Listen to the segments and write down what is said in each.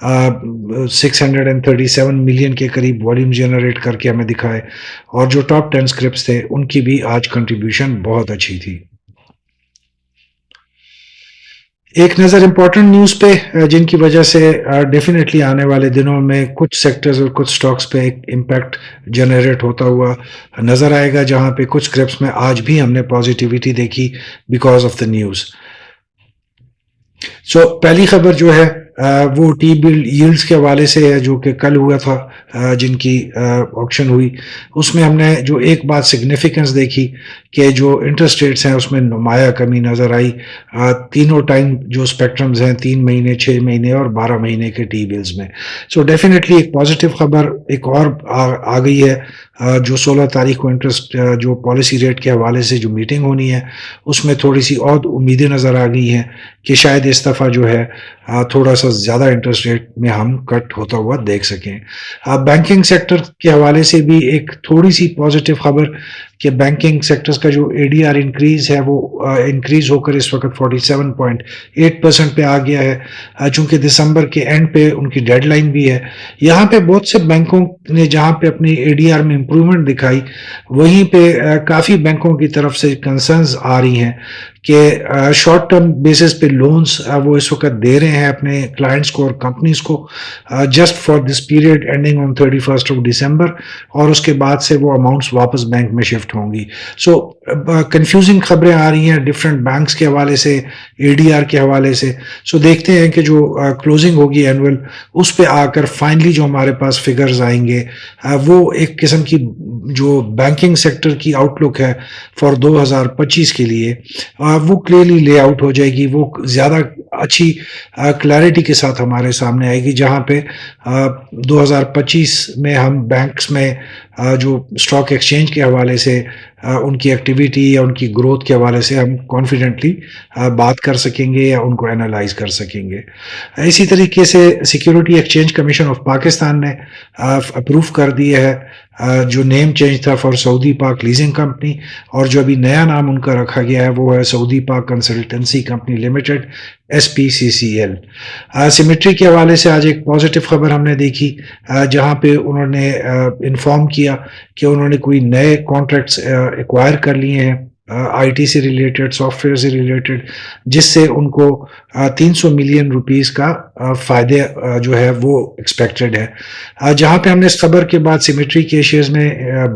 637 million کے قریب volume generate کر کے ہمیں دکھائے، اور جو ٹاپ 10 اسکرپٹس تھے ان کی بھی آج کنٹریبیوشن بہت اچھی تھی۔ ایک نظر امپورٹنٹ نیوز پہ جن کی وجہ سے ڈیفینیٹلی آنے والے دنوں میں کچھ سیکٹرز اور کچھ سٹاکس پہ ایک امپیکٹ جنریٹ ہوتا ہوا نظر آئے گا، جہاں پہ کچھ اسکرپٹس میں آج بھی ہم نے پازیٹیوٹی دیکھی بیکاز آف دا نیوز۔ سو پہلی خبر جو ہے وہ ٹی بل ییلڈز کے حوالے سے ہے، جو کہ کل ہوا تھا، جن کی آکشن ہوئی۔ اس میں ہم نے جو ایک بات سگنیفیکنس دیکھی کہ جو انٹرسٹ ریٹس ہیں اس میں نمایاں کمی نظر آئی، تینوں ٹائم جو اسپیکٹرمز ہیں، 3 مہینے، 6 مہینے اور 12 مہینے کے ٹی بلز میں۔ سو ڈیفینیٹلی ایک پازیٹیو خبر ایک اور آ گئی ہے، جو 16 تاریخ کو انٹرسٹ جو پالیسی ریٹ کے حوالے سے جو میٹنگ ہونی ہے اس میں تھوڑی سی اور امیدیں نظر آ گئی ہیں کہ شاید اس دفعہ جو ہے تھوڑا سا زیادہ انٹرسٹ ریٹ میں ہم کٹ ہوتا ہوا دیکھ سکیں۔ بینکنگ سیکٹر کے حوالے سے بھی ایک تھوڑی سی پازیٹیو خبر کہ بینکنگ سیکٹرز کا جو اے ڈی آر انکریز ہے وہ انکریز ہو کر اس وقت 47.8% پہ آ گیا ہے، چونکہ دسمبر کے اینڈ پہ ان کی ڈیڈ لائن بھی ہے۔ یہاں پہ بہت سے بینکوں نے جہاں پہ اپنی اے ڈی آر میں امپرومنٹ دکھائی، وہیں پہ کافی بینکوں کی طرف سے کنسرنز آ رہی ہیں کہ شارٹ ٹرم بیسس پہ لونز وہ اس وقت دے رہے ہیں اپنے کلائنٹس کو اور کمپنیز کو just for this period ending on 31 December, اور اس کے بعد سے وہ اماؤنٹس واپس بینک میں شفٹ ہوں گی۔ سو کنفیوزنگ خبریں آ رہی ہیں ڈفرینٹ بینکس کے حوالے سے، اے ڈی آر کے حوالے سے۔ سو دیکھتے ہیں کہ جو کلوزنگ ہوگی اینول اس پہ آ کر فائنلی جو ہمارے پاس فگرز آئیں گے وہ ایک قسم کی جو بینکنگ سیکٹر کی آؤٹ لک ہے فار 2025 کے لیے وہ کلیئرلی لے آؤٹ ہو جائے گی، وہ زیادہ اچھی کلیئرٹی کے ساتھ ہمارے سامنے آئے گی، جہاں پہ 2025 میں ہم بینکس میں جو اسٹاک ایکسچینج کے حوالے سے ان کی ایکٹیویٹی یا ان کی گروتھ کے حوالے سے ہم کانفیڈنٹلی بات کر سکیں گے یا ان کو انالائز کر سکیں گے۔ اسی طریقے سے security exchange commission of Pakistan نے اپروو کر دیا ہے جو نیم چینج تھا فار سعودی پاک لیزنگ کمپنی، اور جو ابھی نیا نام ان کا رکھا گیا ہے وہ ہے سعودی پاک consultancy company limited SPCCL۔ Symmetry کے حوالے سے آج ایک پازیٹیو خبر ہم نے دیکھی، جہاں پہ انہوں نے انفارم کیا کہ انہوں نے کوئی نئے کانٹریکٹس ایکوائر کر لیے ہیں آئی ٹی سے ریلیٹڈ، سافٹ ویئر سے ریلیٹڈ، جس سے ان کو 300 ملین روپیز کا فائدے جو ہے وہ ایکسپیکٹڈ ہے۔ جہاں پہ ہم نے اس خبر کے بعد سیمیٹری کے شیئرز میں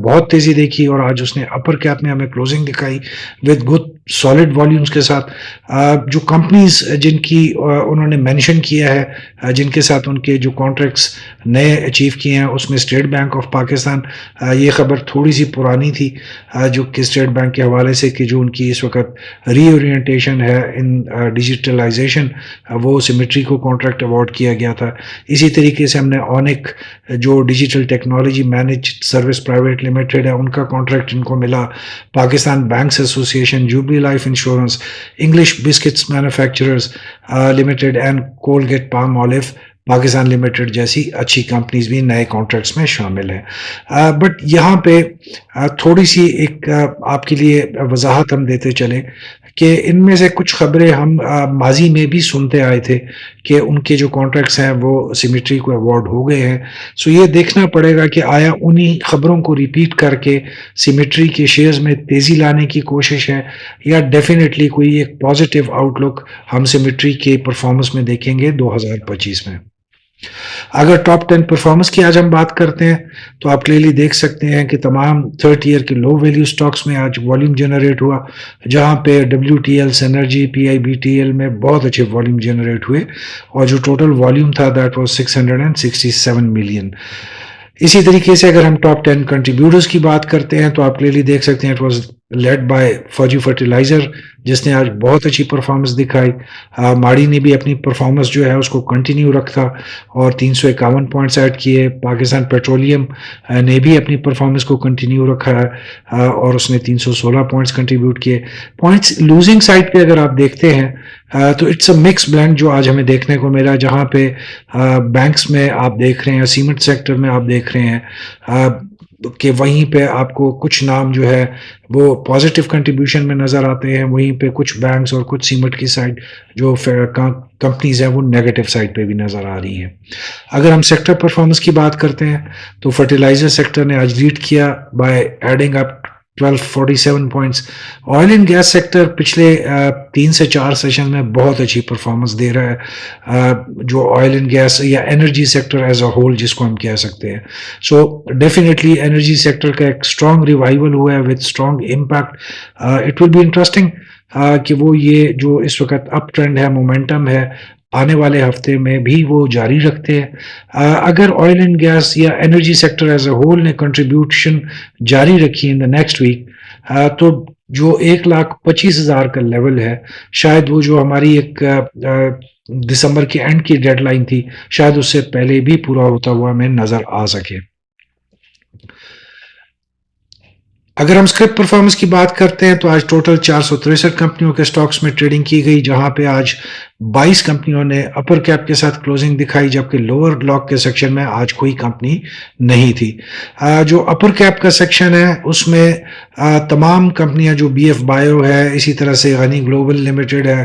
بہت تیزی دیکھی، اور آج اس نے اپر کیپ میں ہمیں کلوزنگ دکھائی ود گڈ سالڈ والیومز کے ساتھ۔ جو کمپنیز جن کی انہوں نے مینشن کیا ہے، جن کے ساتھ ان کے جو کانٹریکٹس نئے اچیو کیے ہیں، اس میں اسٹیٹ بینک آف پاکستان، یہ خبر تھوڑی سی پرانی تھی جو کہ اسٹیٹ بینک کے حوالے سے کہ جو ان کی اس وقت ری اورینٹیشن ہے ان ڈیجیٹلائزیشن، وہ سیمیٹری کو کانٹریکٹ ایوارڈ کیا گیا تھا۔ اسی طریقے سے ہم نے اونک جو digital technology manage service private limited ہے، ان کا کانٹریکٹ ان کو ملا۔ پاکستان بینکس ایسوسی ایشن، jubilee life insurance, English biscuits manufacturers limited and Colgate palm آلو پاکستان لمیٹڈ جیسی اچھی کمپنیز بھی نئے کانٹریکٹس میں شامل ہیں۔ بٹ یہاں پہ تھوڑی سی ایک آپ کے لیے وضاحت ہم دیتے چلیں کہ ان میں سے کچھ خبریں ہم ماضی میں بھی سنتے آئے تھے کہ ان کے جو کانٹریکٹس ہیں وہ سیمیٹری کو ایوارڈ ہو گئے ہیں۔ سو یہ دیکھنا پڑے گا کہ آیا انہی خبروں کو ریپیٹ کر کے سیمیٹری کے شیئرز میں تیزی لانے کی کوشش ہے، یا ڈیفینیٹلی کوئی ایک پازیٹیو آؤٹ لک ہم سیمیٹری کے پرفارمنس میں دیکھیں گے 2025 میں۔ اگر ٹاپ 10 پرفارمنس کی آج ہم بات کرتے ہیں تو آپ کلیئرلی دیکھ سکتے ہیں کہ تمام 30 ایئر کے لو ویلیو سٹاکس میں آج والیوم جنریٹ ہوا، جہاں پہ WTL، سینرجی، PIBTL میں بہت اچھے والیوم جنریٹ ہوئے، اور جو ٹوٹل والیوم تھا دیٹ واز 667 ملین۔ اسی طریقے سے اگر ہم ٹاپ 10 کنٹریبیوٹرز کی بات کرتے ہیں تو آپ کلیئرلی دیکھ سکتے ہیں اٹ واز لیڈ بائی فوجی فرٹیلائزر، جس نے آج بہت اچھی پرفارمنس دکھائی۔ ماڑی نے بھی اپنی پرفارمنس جو ہے اس کو کنٹینیو رکھا اور 351 پوائنٹس ایڈ کیے۔ پاکستان پیٹرولیم نے بھی اپنی پرفارمنس کو کنٹینیو رکھا ہے اور اس نے 316 پوائنٹس کنٹریبیوٹ کیے۔ پوائنٹس لوزنگ سائڈ پہ اگر آپ دیکھتے ہیں تو اٹس اے مکس بلینڈ جو آج ہمیں دیکھنے کو ملا، جہاں پہ بینکس میں آپ دیکھ رہے ہیں، سیمنٹ سیکٹر میں آپ دیکھ رہے ہیں کہ وہیں پہ آپ کو کچھ نام جو ہے وہ پازیٹیو کنٹریبیوشن میں نظر آتے ہیں, وہیں پہ کچھ بینکس اور کچھ سیمنٹ کی سائڈ جو کمپنیز ہیں وہ نیگیٹو سائڈ پہ بھی نظر آ رہی ہیں. اگر ہم سیکٹر پرفارمنس کی بات کرتے ہیں تو فرٹیلائزر سیکٹر نے آج لیڈ کیا by adding up 1247 points. Oil and gas sector پچھلے 3 سے 4 سیشن میں بہت اچھی پرفارمنس دے رہا ہے, جو آئل اینڈ گیس یا energy sector as a whole جس کو ہم کہہ سکتے ہیں. سو ڈیفینیٹلی انرجی سیکٹر کا ایک اسٹرانگ ریوائول ہوا ہے with strong impact. It will be interesting کہ وہ یہ جو اس وقت اپ ٹرینڈ ہے, مومنٹم ہے, آنے والے ہفتے میں بھی وہ جاری رکھتے ہیں. اگر آئل اینڈ گیس یا energy sector as a whole نے کنٹریبیوشن جاری رکھی ان دا نیکسٹ ویک, تو جو 1,25,000 کا لیول ہے, شاید وہ جو ہماری ایک دسمبر کے اینڈ کی ڈیڈ لائن تھی, شاید اس سے پہلے بھی پورا ہوتا ہوا ہمیں نظر آ سکے. اگر ہم اسکرپ پرفارمنس کی بات کرتے ہیں تو آج ٹوٹل 463 کمپنیوں کے سٹاکس میں ٹریڈنگ کی گئی, جہاں پہ آج 22 کمپنیوں نے اپر کیپ کے ساتھ کلوزنگ دکھائی, جبکہ لوور بلاک کے سیکشن میں آج کوئی کمپنی نہیں تھی. جو اپر کیپ کا سیکشن ہے اس میں تمام کمپنیاں جو بی ایف بایو ہے, اسی طرح سے غنی گلوبل لمیٹڈ ہے,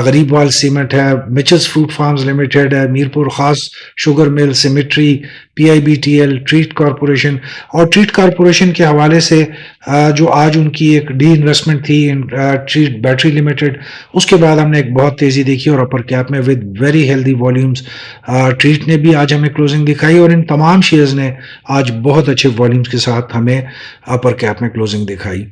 غریب وال سیمنٹ ہے, مچلز فروٹ فارمز لمیٹڈ ہے, Mirpur Khas sugar mill, symmetry, P I B T L, Treet corporation. اور ٹریٹ کارپوریشن کے حوالے سے جو آج ان کی ایک ڈی انویسٹمنٹ تھی ٹریٹ بیٹری لمیٹڈ, اس کے بعد ہم نے ایک بہت تیزی دیکھی اور اپر کیپ میں with very healthy volumes Treet نے بھی آج ہمیں کلوزنگ دکھائی, اور ان تمام شیئرز نے آج بہت اچھے والیومز کے ساتھ ہمیں اپر کیپ میں کلوزنگ دکھائی.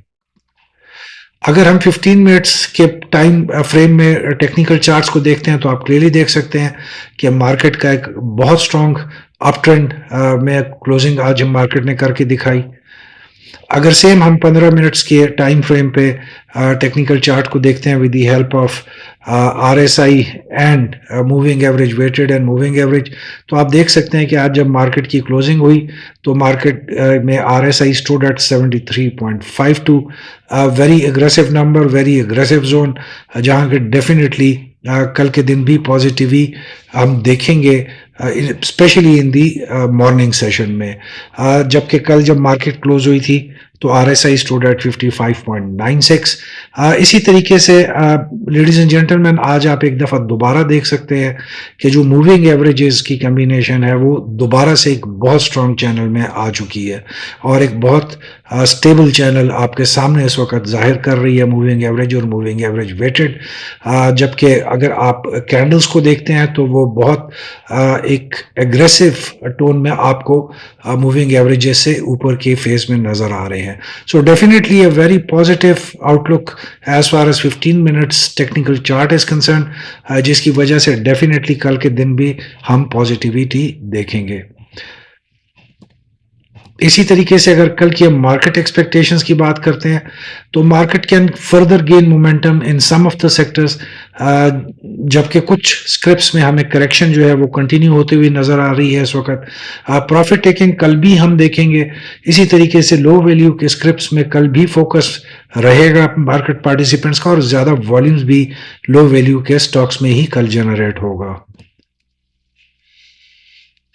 اگر ہم 15 منٹس کے ٹائم فریم میں ٹیکنیکل چارٹس کو دیکھتے ہیں تو آپ کلیئرلی دیکھ سکتے ہیں کہ مارکیٹ کا ایک بہت اسٹرانگ اپ ٹرینڈ میں کلوزنگ آج ہم مارکیٹ نے کر کے دکھائی. اگر سیم ہم 15 منٹس کے ٹائم فریم پہ ٹیکنیکل چارٹ کو دیکھتے ہیں with the help of are S I and moving average, weighted and moving average, تو آپ دیکھ سکتے ہیں کہ آج جب مارکیٹ کی کلوزنگ ہوئی تو مارکیٹ میں R S I stood at 73.52, very aggressive number, very aggressive zone, جہاں کہ ڈیفینیٹلی کل کے دن بھی پازیٹیوی ہم دیکھیں گے, especially in the morning session میں. جبکہ کل جب مارکیٹ کلوز ہوئی تھی تو R S I stood at 55.96. اسی طریقے سے لیڈیز اینڈ جینٹلمین آج آپ ایک دفعہ دوبارہ دیکھ سکتے ہیں کہ جو موونگ ایوریجز کی کمبینیشن ہے وہ دوبارہ سے ایک بہت اسٹرانگ چینل میں آ چکی ہے, اور ایک بہت اسٹیبل چینل آپ کے سامنے اس وقت ظاہر کر رہی ہے, موونگ ایوریج اور موونگ ایوریج ویٹڈ. جبکہ اگر آپ کینڈلز کو دیکھتے ہیں تو وہ بہت ایک ایگریسو ٹون میں آپ کو موونگ ایوریجز سے اوپر کے فیز میں نظر آ رہے ہیں. So definitely a very positive outlook as far as 15 minutes technical chart is concerned, جس کی وجہ سے definitely کل کے دن بھی ہم پازیٹیویٹی دیکھیں گے. اسی طریقے سے اگر کل کی ہم مارکیٹ ایکسپیکٹیشنز کی بات کرتے ہیں تو market can further gain momentum in some of the sectors, جبکہ کچھ اسکرپس میں ہمیں کریکشن جو ہے وہ کنٹینیو ہوتے ہوئی نظر آ رہی ہے اس وقت. پروفٹ ٹیکنگ کل بھی ہم دیکھیں گے. اسی طریقے سے لو ویلیو کے اسکرپس میں کل بھی فوکس رہے گا مارکیٹ پارٹیسپینٹس کا, اور زیادہ والیومز بھی لو ویلیو کے اسٹاکس میں ہی کل جنریٹ ہوگا.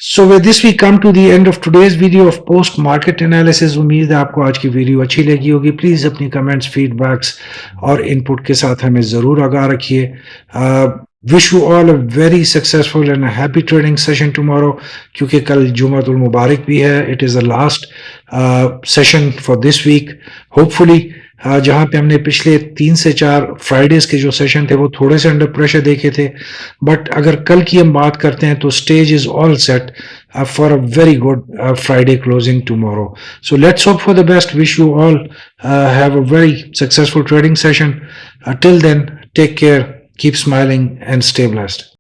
So with this we come to the end of today's video of post market analysis. امید ہے آپ کو آج کی ویڈیو اچھی لگی ہوگی. پلیز اپنی کمنٹس, فیڈ بیکس اور ان پٹ کے ساتھ ہمیں ضرور آگاہ رکھیے. wish you all a very successful and a happy trading session tomorrow, کیونکہ کل جمعۃ المبارک بھی ہے. It is the last session for this week. Hopefully جہاں پہ ہم نے پچھلے 3 سے 4 فرائیڈیز کے جو سیشن تھے وہ تھوڑے سے انڈر پریشر دیکھے تھے, بٹ اگر کل کی ہم بات کرتے ہیں تو stage is all set for a very good Friday closing tomorrow. So let's hope for the best. Wish you all have a very successful trading session. Till then take care, keep smiling and stay blessed.